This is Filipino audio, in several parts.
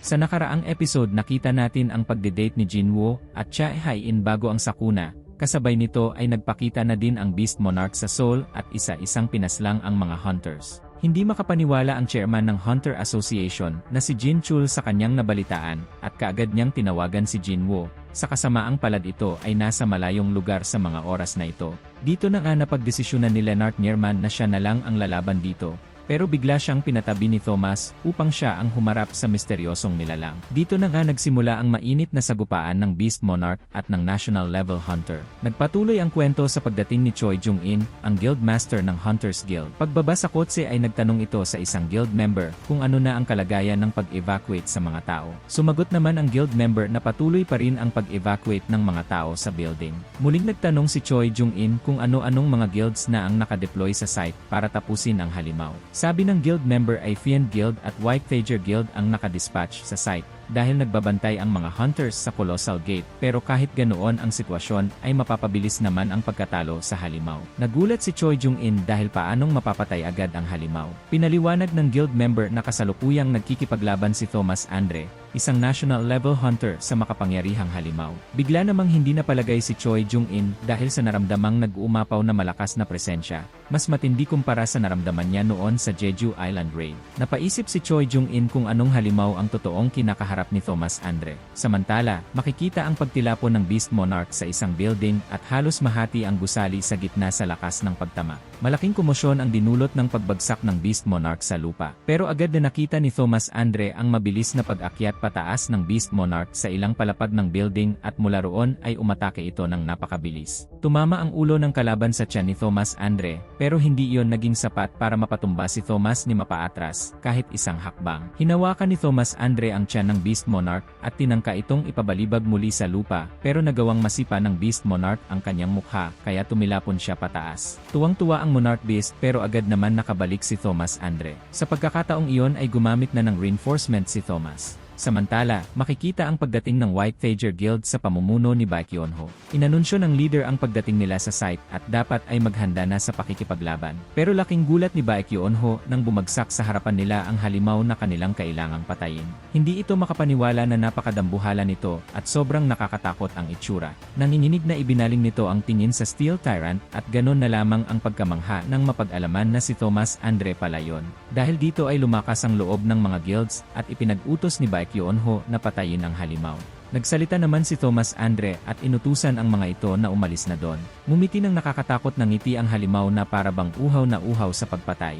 Sa nakaraang episode nakita natin ang pagde-date ni Jinwoo at Cha Hae-in bago ang sakuna, kasabay nito ay nagpakita na din ang Beast Monarch sa Seoul at isa-isang pinaslang ang mga hunters. Hindi makapaniwala ang chairman ng Hunter Association na si Jin Chul sa kanyang nabalitaan at kaagad niyang tinawagan si Jinwoo. Sa kasamaang palad ito ay nasa malayong lugar sa mga oras na ito. Dito na nga napagdesisyonan ni Lennart Nierman na siya na lang ang lalaban dito. Pero bigla siyang pinatabi ni Thomas upang siya ang humarap sa misteryosong nilalang. Dito na nga nagsimula ang mainit na sagupaan ng Beast Monarch at ng National Level Hunter. Nagpatuloy ang kwento sa pagdating ni Choi Jung-in, ang Guild Master ng Hunters Guild. Pagbaba sa kotse ay nagtanong ito sa isang guild member kung ano na ang kalagayan ng pag-evacuate sa mga tao. Sumagot naman ang guild member na patuloy pa rin ang pag-evacuate ng mga tao sa building. Muling nagtanong si Choi Jung-in kung ano-anong mga guilds na ang nakadeploy sa site para tapusin ang halimaw. Sabi ng guild member ay Fiend Guild at White Fager Guild ang nakadispatch sa site dahil nagbabantay ang mga hunters sa Colossal Gate, pero kahit ganoon ang sitwasyon ay mapapabilis naman ang pagkatalo sa halimaw. Nagulat si Choi Jung-in dahil paanong mapapatay agad ang halimaw. Pinaliwanag ng guild member na kasalukuyang nagkikipaglaban si Thomas Andre, isang national level hunter sa makapangyarihang halimaw. Bigla namang hindi napalagay si Choi Jung-in dahil sa naramdamang nag-uumapaw na malakas na presensya, mas matindi kumpara sa naramdaman niya noon sa Jeju Island Raid. Napaisip si Choi Jung-in kung anong halimaw ang totoong kinakaharap ni Thomas Andre. Samantala, makikita ang pagtilapon ng Beast Monarch sa isang building at halos mahati ang gusali sa gitna sa lakas ng pagtama. Malaking komosyon ang dinulot ng pagbagsak ng Beast Monarch sa lupa. Pero agad na nakita ni Thomas Andre ang mabilis na pag-akyat pataas ng Beast Monarch sa ilang palapag ng building at mula roon ay umatake ito ng napakabilis. Tumama ang ulo ng kalaban sa tiyan ni Thomas Andre, pero hindi iyon naging sapat para mapatumba si Thomas ni mapaatras kahit isang hakbang. Hinawakan ni Thomas Andre ang tiyan ng Beast Monarch at tinangka itong ipabalibag muli sa lupa, pero nagawang masipa ng Beast Monarch ang kanyang mukha kaya tumilapon siya pataas. Tuwang-tuwa ang Monarch Beast pero agad naman nakabalik si Thomas Andre. Sa pagkakataong iyon ay gumamit na ng reinforcement si Thomas. Samantala, makikita ang pagdating ng White Fager Guild sa pamumuno ni Baekhyunho. Inanunsyo ng leader ang pagdating nila sa site at dapat ay maghanda na sa pakikipaglaban. Pero laking gulat ni Baekhyunho nang bumagsak sa harapan nila ang halimaw na kanilang kailangang patayin. Hindi ito makapaniwala na napakadambuhala nito at sobrang nakakatakot ang itsura. Nanginginig na ibinaling nito ang tingin sa Steel Tyrant at ganon na lamang ang pagkamangha ng mapag-alaman na si Thomas Andre palayon. Dahil dito ay lumakas ang loob ng mga guilds at ipinag-utos ni Baekhyunho na patayin ang halimaw. Nagsalita naman si Thomas Andre at inutusan ang mga ito na umalis na doon. Ngumiti ng nakakatakot na ngiti ang halimaw na para bang uhaw na uhaw sa pagpatay.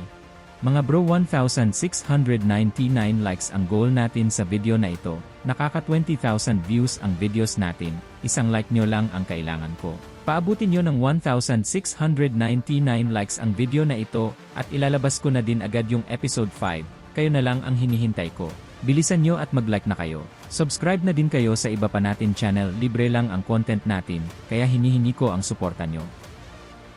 Mga bro, 1,699 likes ang goal natin sa video na ito. Nakaka 20,000 views ang videos natin. Isang like nyo lang ang kailangan ko. Paabutin nyo ng 1,699 likes ang video na ito at ilalabas ko na din agad yung episode 5. Kayo na lang ang hinihintay ko. Bilisan nyo at mag-like na kayo. Subscribe na din kayo sa iba pa natin channel, libre lang ang content natin, kaya hinihingi ko ang suporta nyo.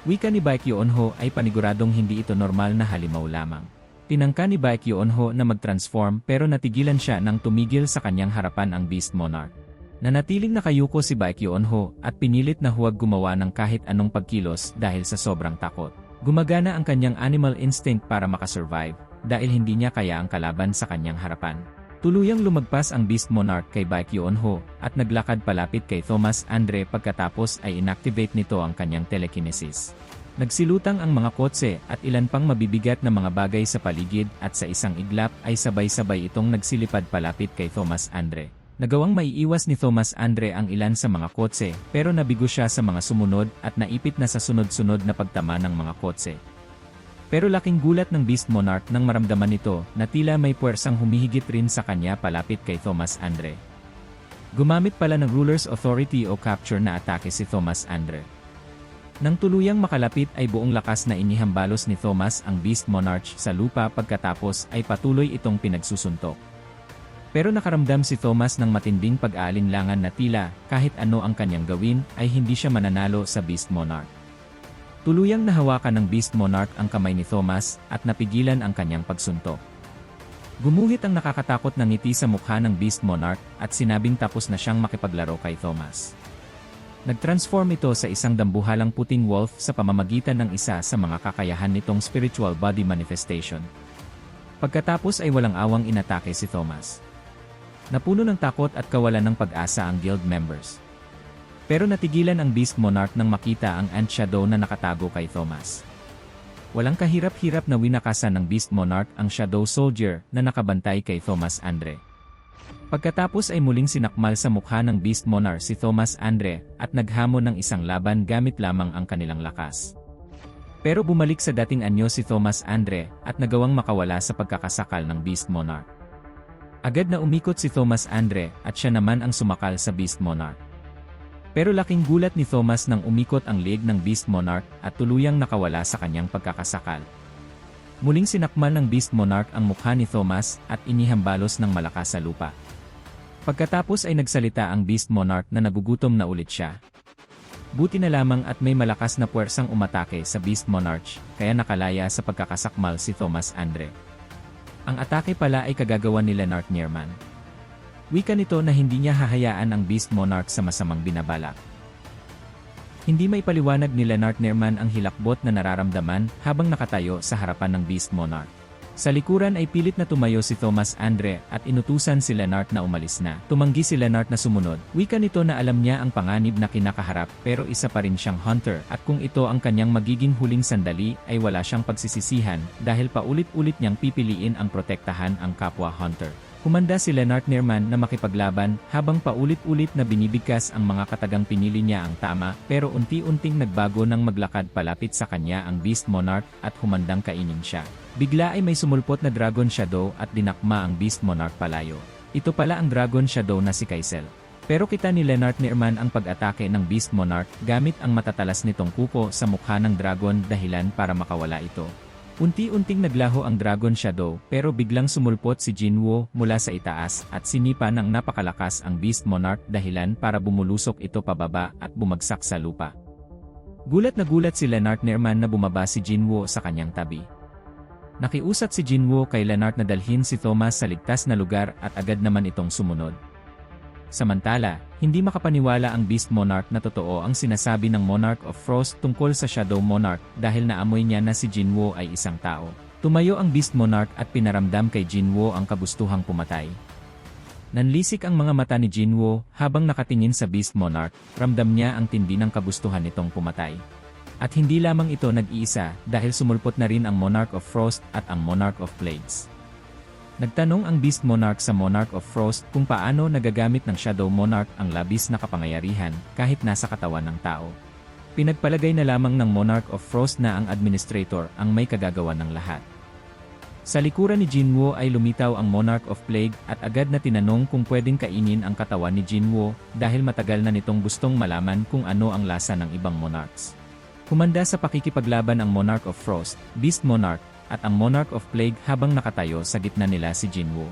Wika ni Baekhyunho ay paniguradong hindi ito normal na halimaw lamang. Tinangka ni Baekhyunho na mag-transform pero natigilan siya nang tumigil sa kanyang harapan ang Beast Monarch. Nanatiling nakayuko si Baekhyunho at pinilit na huwag gumawa ng kahit anong pagkilos dahil sa sobrang takot. Gumagana ang kanyang animal instinct para makasurvive dahil hindi niya kaya ang kalaban sa kanyang harapan. Tuluyang lumagpas ang Beast Monarch kay Baekhyunho at naglakad palapit kay Thomas Andre pagkatapos ay inactivate nito ang kanyang telekinesis. Nagsilutang ang mga kotse at ilan pang mabibigat na mga bagay sa paligid at sa isang iglap ay sabay-sabay itong nagsilipad palapit kay Thomas Andre. Nagawang maiiwas ni Thomas Andre ang ilan sa mga kotse pero nabigo siya sa mga sumunod at naipit na sa sunod-sunod na pagtama ng mga kotse. Pero laking gulat ng Beast Monarch nang maramdaman nito na tila may puwersang humihigit rin sa kanya palapit kay Thomas Andre. Gumamit pala ng Ruler's Authority o Capture na atake si Thomas Andre. Nang tuluyang makalapit ay buong lakas na inihambalos ni Thomas ang Beast Monarch sa lupa pagkatapos ay patuloy itong pinagsusuntok. Pero nakaramdam si Thomas ng matinding pag-aalinlangan na tila kahit ano ang kanyang gawin ay hindi siya mananalo sa Beast Monarch. Tuluyang nahawakan ng Beast Monarch ang kamay ni Thomas at napigilan ang kanyang pagsuntok. Gumuhit ang nakakatakot na ngiti sa mukha ng Beast Monarch at sinabing tapos na siyang makipaglaro kay Thomas. Nag-transform ito sa isang dambuhalang puting wolf sa pamamagitan ng isa sa mga kakayahan nitong spiritual body manifestation. Pagkatapos ay walang awang inatake si Thomas. Napuno ng takot at kawalan ng pag-asa ang guild members. Pero natigilan ang Beast Monarch nang makita ang Ant Shadow na nakatago kay Thomas. Walang kahirap-hirap na winakasan ng Beast Monarch ang Shadow Soldier na nakabantay kay Thomas Andre. Pagkatapos ay muling sinakmal sa mukha ng Beast Monarch si Thomas Andre at naghamon ng isang laban gamit lamang ang kanilang lakas. Pero bumalik sa dating anyo si Thomas Andre at nagawang makawala sa pagkakasakal ng Beast Monarch. Agad na umikot si Thomas Andre at siya naman ang sumakal sa Beast Monarch. Pero laking gulat ni Thomas nang umikot ang leg ng Beast Monarch at tuluyang nakawala sa kanyang pagkakasakal. Muling sinakmal ng Beast Monarch ang mukha ni Thomas at inihambalos ng malakas sa lupa. Pagkatapos ay nagsalita ang Beast Monarch na nagugutom na ulit siya. Buti na lamang at may malakas na puwersang umatake sa Beast Monarch kaya nakalaya sa pagkakasakmal si Thomas Andre. Ang atake pala ay kagagawa ni Leonard Nierman. Wika nito na hindi niya hahayaan ang Beast Monarch sa masamang binabalak. Hindi may paliwanag ni Leonard Nierman ang hilakbot na nararamdaman habang nakatayo sa harapan ng Beast Monarch. Sa likuran ay pilit na tumayo si Thomas Andre at inutusan si Leonard na umalis na. Tumanggi si Leonard na sumunod. Wika nito na alam niya ang panganib na kinakaharap pero isa pa rin siyang hunter at kung ito ang kanyang magiging huling sandali ay wala siyang pagsisisihan dahil paulit-ulit niyang pipiliin ang protektahan ang kapwa hunter. Humanda si Leonard Nierman na makipaglaban habang paulit-ulit na binibigkas ang mga katagang pinili niya ang tama pero unti-unting nagbago nang maglakad palapit sa kanya ang Beast Monarch at humandang kainin siya. Bigla ay may sumulpot na Dragon Shadow at dinakma ang Beast Monarch palayo. Ito pala ang Dragon Shadow na si Kaisel. Pero kita ni Leonard Nierman ang pag-atake ng Beast Monarch gamit ang matatalas nitong kuko sa mukha ng dragon dahilan para makawala ito. Unti-unting naglaho ang Dragon Shadow pero biglang sumulpot si Jinwoo mula sa itaas at sinipa ng napakalakas ang Beast Monarch dahilan para bumulusok ito pababa at bumagsak sa lupa. Gulat na gulat si Leonard Nierman na bumaba si Jinwoo sa kanyang tabi. Nakiusap si Jinwoo kay Leonard na dalhin si Thomas sa ligtas na lugar at agad naman itong sumunod. Samantala, hindi makapaniwala ang Beast Monarch na totoo ang sinasabi ng Monarch of Frost tungkol sa Shadow Monarch dahil naamoy niya na si Jinwoo ay isang tao. Tumayo ang Beast Monarch at pinaramdam kay Jinwoo ang kagustuhang pumatay. Nanlisik ang mga mata ni Jinwoo habang nakatingin sa Beast Monarch, ramdam niya ang tindi ng kagustuhan nitong pumatay. At hindi lamang ito nag-iisa dahil sumulpot na rin ang Monarch of Frost at ang Monarch of Blades. Nagtanong ang Beast Monarch sa Monarch of Frost kung paano nagagamit ng Shadow Monarch ang labis na kapangyarihan kahit nasa katawan ng tao. Pinagpalagay na lamang ng Monarch of Frost na ang Administrator ang may kagagawa ng lahat. Sa likuran ni Jinwoo ay lumitaw ang Monarch of Plague at agad na tinanong kung pwedeng kainin ang katawan ni Jinwoo dahil matagal na nitong gustong malaman kung ano ang lasa ng ibang monarchs. Humanda sa pakikipaglaban ang Monarch of Frost, Beast Monarch, at ang Monarch of Plague habang nakatayo sa gitna nila si Jinwoo.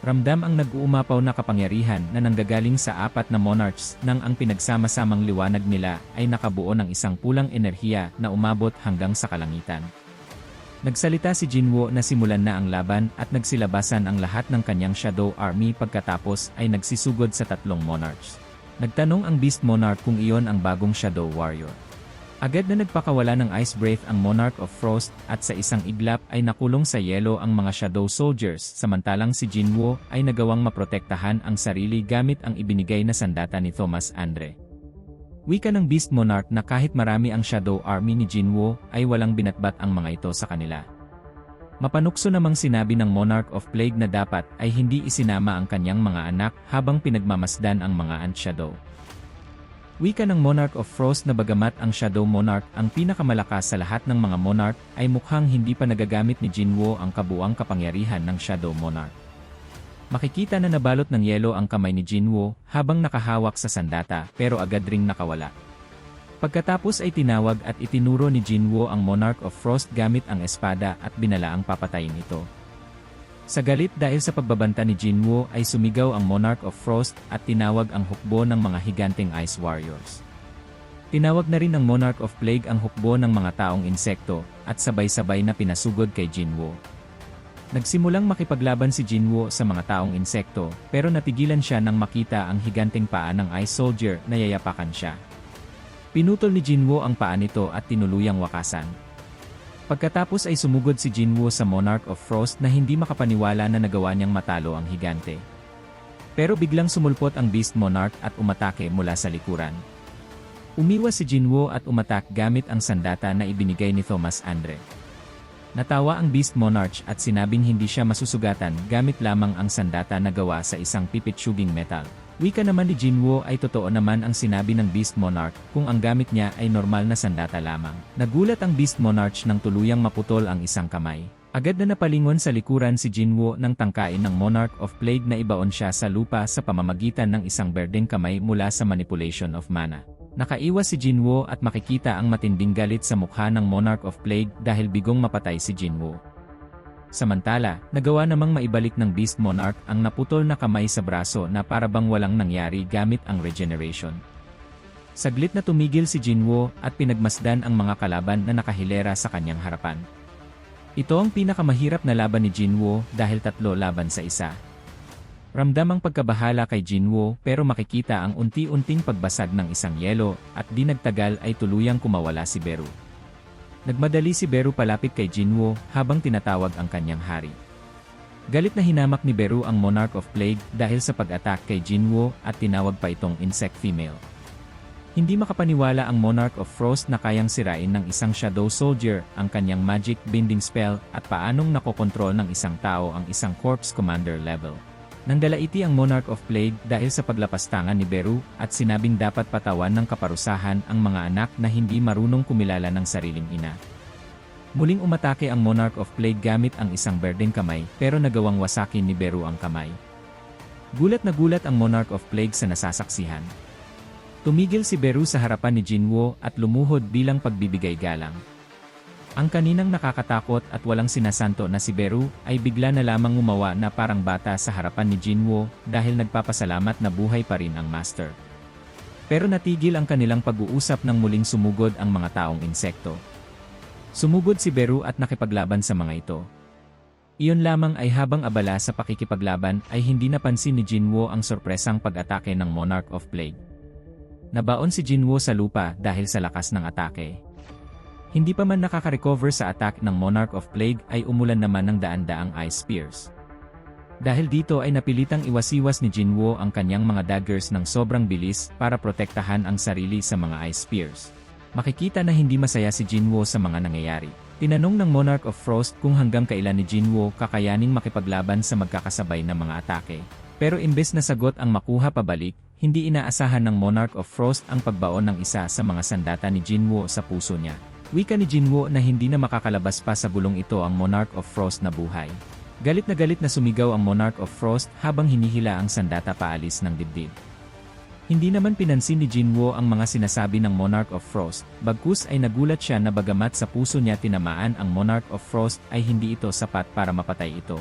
Ramdam ang nag-uumapaw na kapangyarihan na nanggagaling sa apat na monarchs nang ang pinagsama-samang liwanag nila ay nakabuo ng isang pulang enerhiya na umabot hanggang sa kalangitan. Nagsalita si Jinwoo na simulan na ang laban at nagsilabasan ang lahat ng kanyang Shadow Army pagkatapos ay nagsisugod sa tatlong monarchs. Nagtanong ang Beast Monarch kung iyon ang bagong Shadow Warrior. Agad na nagpakawala ng Ice Breath ang Monarch of Frost at sa isang iglap ay nakulong sa yelo ang mga Shadow Soldiers samantalang si Jinwoo ay nagawang maprotektahan ang sarili gamit ang ibinigay na sandata ni Thomas Andre. Wika ng Beast Monarch na kahit marami ang Shadow Army ni Jinwoo ay walang binatbat ang mga ito sa kanila. Mapanukso namang sinabi ng Monarch of Plague na dapat ay hindi isinama ang kanyang mga anak habang pinagmamasdan ang mga Ant Shadow. Wika ng Monarch of Frost na bagamat ang Shadow Monarch ang pinakamalakas sa lahat ng mga monarch ay mukhang hindi pa nagagamit ni Jinwoo ang kabuuang kapangyarihan ng Shadow Monarch. Makikita na nabalot ng yelo ang kamay ni Jinwoo habang nakahawak sa sandata pero agad ring nakawala. Pagkatapos ay tinawag at itinuro ni Jinwoo ang Monarch of Frost gamit ang espada at binalaang papatayin ito. Sa galit dahil sa pagbabanta ni Jinwoo ay sumigaw ang Monarch of Frost at tinawag ang hukbo ng mga higanteng Ice Warriors. Tinawag na rin ng Monarch of Plague ang hukbo ng mga taong insekto at sabay-sabay na pinasugod kay Jinwoo. Nagsimulang makipaglaban si Jinwoo sa mga taong insekto pero natigilan siya nang makita ang higanteng paa ng Ice Soldier na yayapakan siya. Pinutol ni Jinwoo ang paa nito at tinuluyang wakasan. Pagkatapos ay sumugod si Jinwoo sa Monarch of Frost na hindi makapaniwala na nagawa niyang matalo ang higante. Pero biglang sumulpot ang Beast Monarch at umatake mula sa likuran. Umiwas si Jinwoo at umatak gamit ang sandata na ibinigay ni Thomas Andre. Natawa ang Beast Monarch at sinabing hindi siya masusugatan gamit lamang ang sandata na gawa sa isang pipitsuging metal. Wika naman ni Jinwoo ay totoo naman ang sinabi ng Beast Monarch kung ang gamit niya ay normal na sandata lamang. Nagulat ang Beast Monarch nang tuluyang maputol ang isang kamay. Agad na napalingon sa likuran si Jinwoo nang tangkain ng Monarch of Plague na ibaon siya sa lupa sa pamamagitan ng isang berdeng kamay mula sa manipulation of mana. Nakaiwas si Jinwoo at makikita ang matinding galit sa mukha ng Monarch of Plague dahil bigong mapatay si Jinwoo. Samantala, nagawa namang maibalik ng Beast Monarch ang naputol na kamay sa braso na parabang walang nangyari gamit ang regeneration. Saglit na tumigil si Jinwoo at pinagmasdan ang mga kalaban na nakahilera sa kanyang harapan. Ito ang pinakamahirap na laban ni Jinwoo dahil 3 laban sa 1. Ramdam ang pagkabahala kay Jinwoo pero makikita ang unti-unting pagbasag ng isang yelo at di nagtagal ay tuluyang kumawala si Beru. Nagmadali si Beru palapit kay Jinwoo habang tinatawag ang kanyang hari. Galit na hinamak ni Beru ang Monarch of Plague dahil sa pag-attack kay Jinwoo at tinawag pa itong insect female. Hindi makapaniwala ang Monarch of Frost na kayang sirain ng isang Shadow Soldier ang kanyang magic binding spell at paanong nakokontrol ng isang tao ang isang Corpse Commander level. Nangdalaiti ang Monarch of Plague dahil sa paglapastangan ni Beru at sinabing dapat patawan ng kaparusahan ang mga anak na hindi marunong kumilala ng sariling ina. Muling umatake ang Monarch of Plague gamit ang isang berdeng kamay pero nagawang wasakin ni Beru ang kamay. Gulat na gulat ang Monarch of Plague sa nasasaksihan. Tumigil si Beru sa harapan ni Jinwoo at lumuhod bilang pagbibigay galang. Ang kaninang nakakatakot at walang sinasanto na si Beru ay bigla na lamang umawa na parang bata sa harapan ni Jinwoo dahil nagpapasalamat na buhay pa rin ang Master. Pero natigil ang kanilang pag-uusap nang muling sumugod ang mga taong insekto. Sumugod si Beru at nakipaglaban sa mga ito. Iyon lamang ay habang abala sa pakikipaglaban ay hindi napansin ni Jinwoo ang sorpresang pag-atake ng Monarch of Plague. Nabaon si Jinwoo sa lupa dahil sa lakas ng atake. Hindi pa man nakaka-recover sa attack ng Monarch of Plague ay umulan naman ng daan-daang ice spears. Dahil dito ay napilitang iwas-iwas ni Jinwoo ang kanyang mga daggers ng sobrang bilis para protektahan ang sarili sa mga ice spears. Makikita na hindi masaya si Jinwoo sa mga nangyayari. Tinanong ng Monarch of Frost kung hanggang kailan ni Jinwoo kakayaning makipaglaban sa magkakasabay na mga atake. Pero imbes na sagot ang makuha pabalik, hindi inaasahan ng Monarch of Frost ang pagbaon ng isa sa mga sandata ni Jinwoo sa puso niya. Wika ni Jinwoo na hindi na makakalabas pa sa bulong ito ang Monarch of Frost na buhay. Galit na sumigaw ang Monarch of Frost habang hinihila ang sandata paalis ng dibdib. Hindi naman pinansin ni Jinwoo ang mga sinasabi ng Monarch of Frost, bagkus ay nagulat siya na bagamat sa puso niya tinamaan ang Monarch of Frost ay hindi ito sapat para mapatay ito.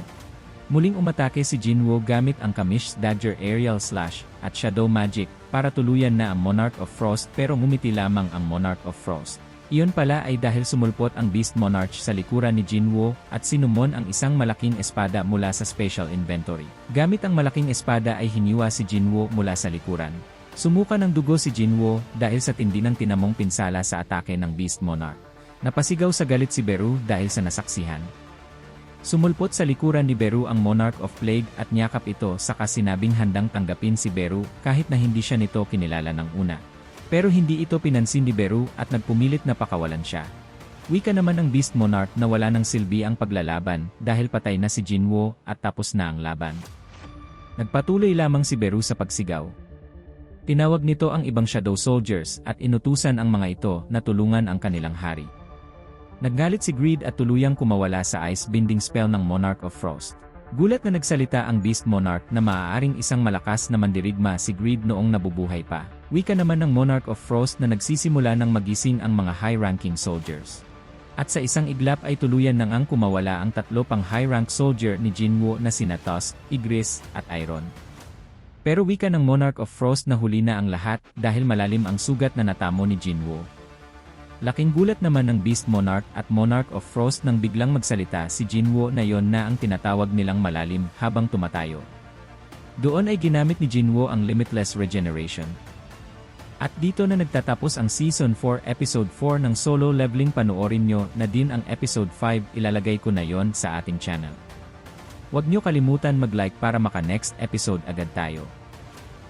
Muling umatake si Jinwoo gamit ang Kamish's Dagger Aerial Slash at Shadow Magic para tuluyan na ang Monarch of Frost pero ngumiti lamang ang Monarch of Frost. Iyon pala ay dahil sumulpot ang Beast Monarch sa likuran ni Jinwoo at sinumon ang isang malaking espada mula sa special inventory. Gamit ang malaking espada ay hiniwa si Jinwoo mula sa likuran. Sumuka ng dugo si Jinwoo dahil sa tindi ng tinamong pinsala sa atake ng Beast Monarch. Napasigaw sa galit si Beru dahil sa nasaksihan. Sumulpot sa likuran ni Beru ang Monarch of Plague at niyakap ito saka sinabing handang tanggapin si Beru kahit na hindi siya nito kinilala ng una. Pero hindi ito pinansin ni Beru at nagpumilit na pakawalan siya. Wika naman ng Beast Monarch na wala ng silbi ang paglalaban dahil patay na si Jinwoo at tapos na ang laban. Nagpatuloy lamang si Beru sa pagsigaw. Tinawag nito ang ibang Shadow Soldiers at inutusan ang mga ito na tulungan ang kanilang hari. Naggalit si Greed at tuluyang kumawala sa ice binding spell ng Monarch of Frost. Gulat na nagsalita ang Beast Monarch na maaaring isang malakas na mandirigma si Greed noong nabubuhay pa. Wika naman ng Monarch of Frost na nagsisimula ng magising ang mga high-ranking soldiers. At sa isang iglap ay tuluyan nang ang kumawala ang 3 pang high-rank soldier ni Jinwoo na sina Tusk, Igris, at Iron. Pero wika ng Monarch of Frost na huli na ang lahat dahil malalim ang sugat na natamo ni Jinwoo. Laking gulat naman ng Beast Monarch at Monarch of Frost nang biglang magsalita si Jinwoo na yon na ang tinatawag nilang malalim habang tumatayo. Doon ay ginamit ni Jinwoo ang Limitless Regeneration. At dito na nagtatapos ang Season 4 Episode 4 ng Solo Leveling. Panoorin nyo na din ang Episode 5, ilalagay ko na yon sa ating channel. Huwag niyo kalimutan mag-like para maka-next episode agad tayo.